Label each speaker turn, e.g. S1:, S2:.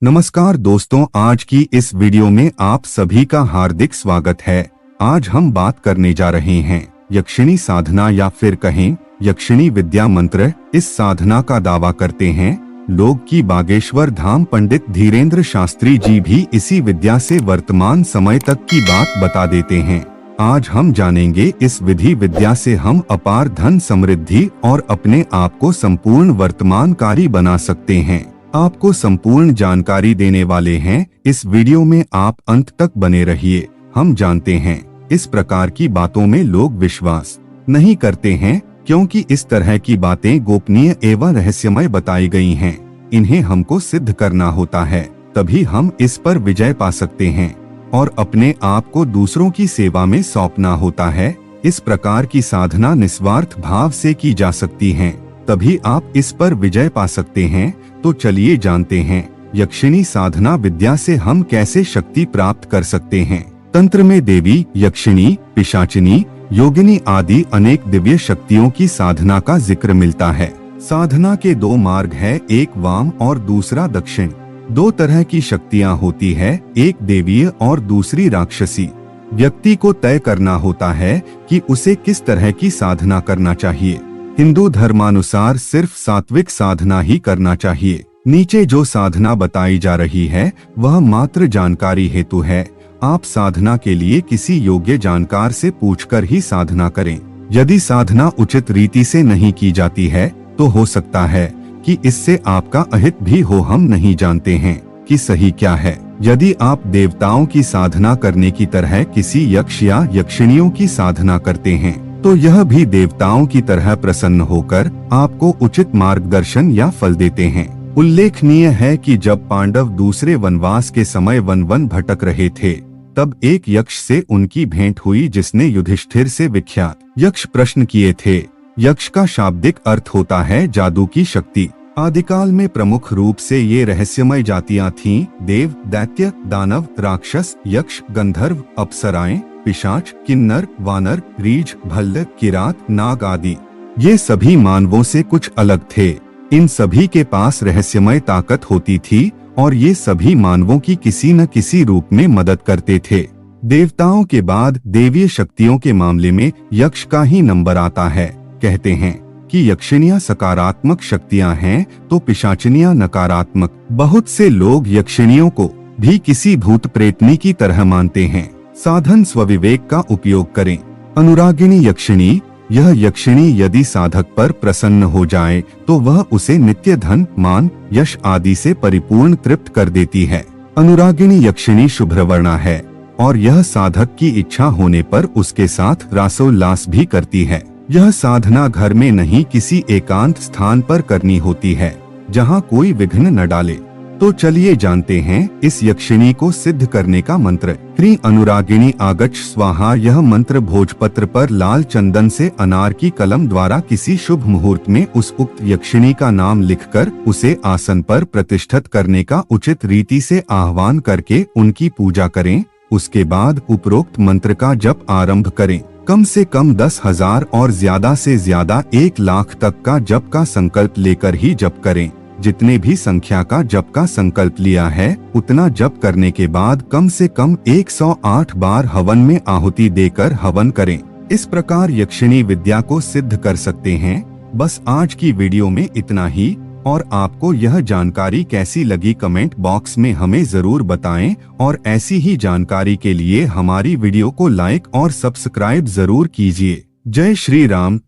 S1: नमस्कार दोस्तों, आज की इस वीडियो में आप सभी का हार्दिक स्वागत है। आज हम बात करने जा रहे हैं यक्षिणी साधना या फिर कहें यक्षिणी विद्या मंत्र। इस साधना का दावा करते हैं लोग कि बागेश्वर धाम पंडित धीरेन्द्र शास्त्री जी भी इसी विद्या से वर्तमान समय तक की बात बता देते हैं। आज हम जानेंगे इस विधि विद्या से हम अपार धन समृद्धि और अपने आप को संपूर्ण वर्तमानकारी बना सकते हैं। आपको संपूर्ण जानकारी देने वाले हैं, इस वीडियो में आप अंत तक बने रहिए। हम जानते हैं इस प्रकार की बातों में लोग विश्वास नहीं करते हैं क्योंकि इस तरह की बातें गोपनीय एवं रहस्यमय बताई गई हैं। इन्हें हमको सिद्ध करना होता है, तभी हम इस पर विजय पा सकते हैं और अपने आप को दूसरों की सेवा में सौंपना होता है। इस प्रकार की साधना निस्वार्थ भाव से की जा सकती है, तभी आप इस पर विजय पा सकते हैं। तो चलिए जानते हैं यक्षिणी साधना विद्या से हम कैसे शक्ति प्राप्त कर सकते हैं। तंत्र में देवी, यक्षिणी, पिशाचिनी, योगिनी आदि अनेक दिव्य शक्तियों की साधना का जिक्र मिलता है। साधना के दो मार्ग है, एक वाम और दूसरा दक्षिण। दो तरह की शक्तियाँ होती है, एक देवीय और दूसरी राक्षसी। व्यक्ति को तय करना होता है कि उसे किस तरह की साधना करना चाहिए। हिंदू धर्मानुसार सिर्फ सात्विक साधना ही करना चाहिए। नीचे जो साधना बताई जा रही है वह मात्र जानकारी हेतु है। आप साधना के लिए किसी योग्य जानकार से पूछकर ही साधना करें। यदि साधना उचित रीति से नहीं की जाती है तो हो सकता है कि इससे आपका अहित भी हो। हम नहीं जानते हैं कि सही क्या है। यदि आप देवताओं की साधना करने की तरह किसी यक्ष या यक्षिणियों की साधना करते हैं तो यह भी देवताओं की तरह प्रसन्न होकर आपको उचित मार्गदर्शन या फल देते हैं। उल्लेखनीय है कि जब पांडव दूसरे वनवास के समय वन भटक रहे थे तब एक यक्ष से उनकी भेंट हुई जिसने युधिष्ठिर से विख्यात यक्ष प्रश्न किए थे। यक्ष का शाब्दिक अर्थ होता है जादू की शक्ति। आदिकाल में प्रमुख रूप से ये रहस्यमय जातियां थीं: देव, दैत्य, दानव, राक्षस, यक्ष, गंधर्व, अप्सराएं, पिशाच, किन्नर, वानर, रीछ, भल्ल, किरात, नाग आदि। ये सभी मानवों से कुछ अलग थे। इन सभी के पास रहस्यमय ताकत होती थी और ये सभी मानवों की किसी न किसी रूप में मदद करते थे। देवताओं के बाद देवीय शक्तियों के मामले में यक्ष का ही नंबर आता है। कहते हैं कि यक्षिणियां सकारात्मक शक्तियां हैं तो पिशाचिनियां नकारात्मक। बहुत से लोग यक्षिणियों को भी किसी भूत प्रेतनी की तरह मानते हैं। साधन स्वविवेक का उपयोग करें। अनुरागिणी यक्षिणी, यह यक्षिणी यदि साधक पर प्रसन्न हो जाए तो वह उसे नित्य धन, मान, यश आदि से परिपूर्ण तृप्त कर देती है। अनुरागिणी यक्षिणी शुभ्रवर्णा है और यह साधक की इच्छा होने पर उसके साथ रासोल्लास भी करती है। यह साधना घर में नहीं किसी एकांत स्थान पर करनी होती है जहाँ कोई विघ्न न डाले। तो चलिए जानते हैं इस यक्षिणी को सिद्ध करने का मंत्र। ह्रीं अनुरागिणी आगच्छ स्वाहा। यह मंत्र भोजपत्र पर लाल चंदन से अनार की कलम द्वारा किसी शुभ मुहूर्त में उस उक्त यक्षिणी का नाम लिखकर उसे आसन पर प्रतिष्ठित करने का उचित रीति से आह्वान करके उनकी पूजा करें। उसके बाद उपरोक्त मंत्र का जप आरंभ करें। कम से कम 10,000 और ज्यादा से ज्यादा 1 लाख तक का जप का संकल्प लेकर ही जप करें। जितने भी संख्या का जप का संकल्प लिया है उतना जप करने के बाद कम से कम 108 बार हवन में आहुति देकर हवन करें। इस प्रकार यक्षिणी विद्या को सिद्ध कर सकते हैं। बस आज की वीडियो में इतना ही। और आपको यह जानकारी कैसी लगी कमेंट बॉक्स में हमें जरूर बताएं और ऐसी ही जानकारी के लिए हमारी वीडियो को लाइक और सब्सक्राइब जरूर कीजिए। जय श्री राम।